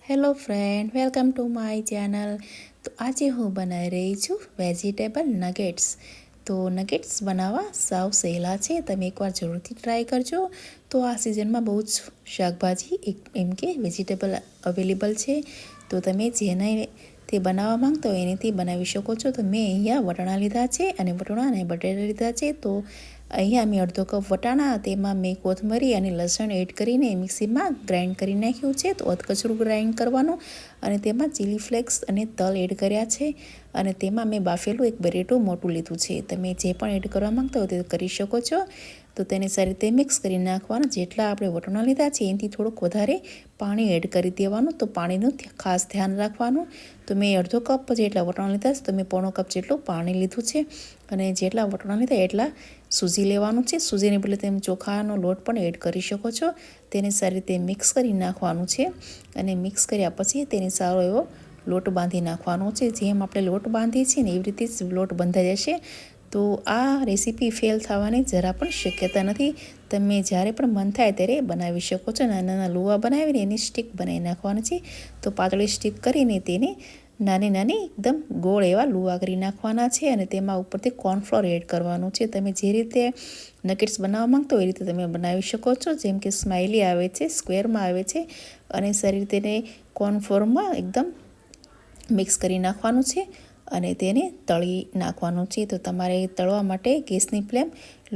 Hello friend, welcome to my channel. તો આજે હું બનાવી રહી છું વેજીટેબલ નગેટ્સ. તો નગેટ્સ બનાવવા સાવ સહેલા છે, તમે એકવાર જરૂરથી ટ્રાય કરજો. તો આ સિઝનમાં બહુ જ શાકભાજી એમ કે વેજીટેબલ અવેલેબલ છે, તો તમે જેને તે બનાવવા માંગતો હોય એનેથી બનાવી શકો છો. તો મેં અહીંયા વટાણા લીધા છે અને વટાણા અને બટેટા લીધા છે. તો અહીંયા મેં અડધો કપ વટાણા, તેમાં મેં કોથમરી અને લસણ એડ કરીને મિક્સીમાં ગ્રાઇન્ડ કરી નાખ્યું છે. તો અધકચરું ગ્રાઇન્ડ કરવાનું અને તેમાં ચીલી ફ્લેક્સ અને તલ એડ કર્યા છે અને તેમાં મેં બાફેલું એક બટેટું મોટું લીધું છે. તમે જે પણ એડ કરવા માંગતા હોય તે કરી શકો છો. તો તેને સારી રીતે મિક્સ કરી નાખવાનું. જેટલા આપણે વટાણા લીધા છે એનાથી થોડુંક વધારે પાણી એડ કરી દેવાનું. તો પાણીનું ખાસ ધ્યાન રાખવાનું. તો મેં અડધો કપ જેટલા વટાણા લીધા છે, તો મેં પોણો કપ જેટલું પાણી લીધું છે અને જેટલા વટાણા લીધા એટલા સૂજી લેવાનું છે. સૂજીને બદલે તમે ચોખાનો લોટ પણ એડ કરી શકો છો. તેને સારી રીતે મિક્સ કરી નાખવાનું છે અને મિક્સ કર્યા પછી તેને સારો એવો લોટ બાંધી નાખવાનો છે. જેમ આપણે લોટ બાંધીએ છીએ ને એવી રીતે જ લોટ બંધાઈ જશે. તો આ રેસીપી ફેલ થવાની જરા પણ શક્યતા નથી. તમે જ્યારે પણ મન થાય ત્યારે બનાવી શકો છો. નાના નાના લુવા બનાવીને એની સ્ટીક બનાવી નાખવાની છે. તો પાતળી સ્ટીક કરીને તેને નાની નાની એકદમ ગોળ એવા લુવા કરી નાખવાના છે અને તેમાં ઉપરથી કોર્નફ્લોર એડ કરવાનું છે. તમે જે રીતે નગેટ્સ બનાવવા માંગતો હોય એ રીતે તમે બનાવી શકો છો. જેમ કે સ્માઇલી આવે છે, સ્ક્વેરમાં આવે છે અને સારી રીતે તેને કોર્નફ્લોરમાં એકદમ મિક્સ કરી નાખવાનું છે અને તેને તળી નાખવાનું છે. તો તમારે તળવા માટે ગેસની ફ્લેમ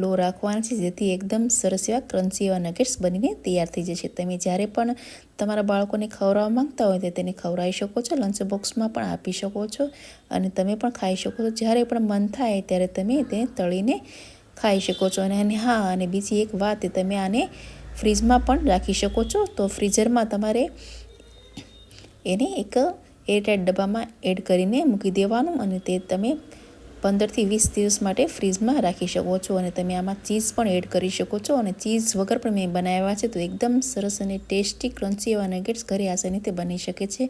લો રાખવાની છે, જેથી એકદમ સરસ એવા ક્રન્ચી એવા નગેટ્સ બનીને તૈયાર થઈ જશે. તમે જ્યારે પણ તમારા બાળકોને ખવડાવવા માંગતા હોય તો તેને ખવડાવી શકો છો, લંચ બોક્સમાં પણ આપી શકો છો અને તમે પણ ખાઈ શકો છો. જ્યારે પણ મન થાય ત્યારે તમે તેને તળીને ખાઈ શકો છો. અને હા, અને બીજી એક વાત, તમે આને ફ્રીજમાં પણ રાખી શકો છો. તો ફ્રીઝરમાં તમારે એને એક એરટાઈટ ડબ્બામાં એડ કરીને મૂકી દેવાનું અને તે તમે 15થી 20 દિવસ માટે ફ્રીઝમાં રાખી શકો છો. અને તમે આમાં ચીઝ પણ એડ કરી શકો છો અને ચીઝ વગર પણ મેં બનાવ્યા છે. તો એકદમ સરસ અને ટેસ્ટી ક્રન્ચી એવા નગેટ્સ ઘરે આસાનીથી બની શકે છે.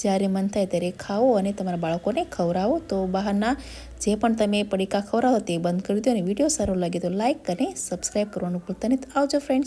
જ્યારે મન થાય ત્યારે ખાઓ અને તમારા બાળકોને ખવડાવો. તો બહારના જે પણ તમે પડીકા ખવડાવો તે બંધ કરી દો અને વિડીયો સારો લાગે તો લાઇક અને સબસ્ક્રાઈબ કરવાનું ભૂલતા નહીં. તો આવજો ફ્રેન્ડ્સ.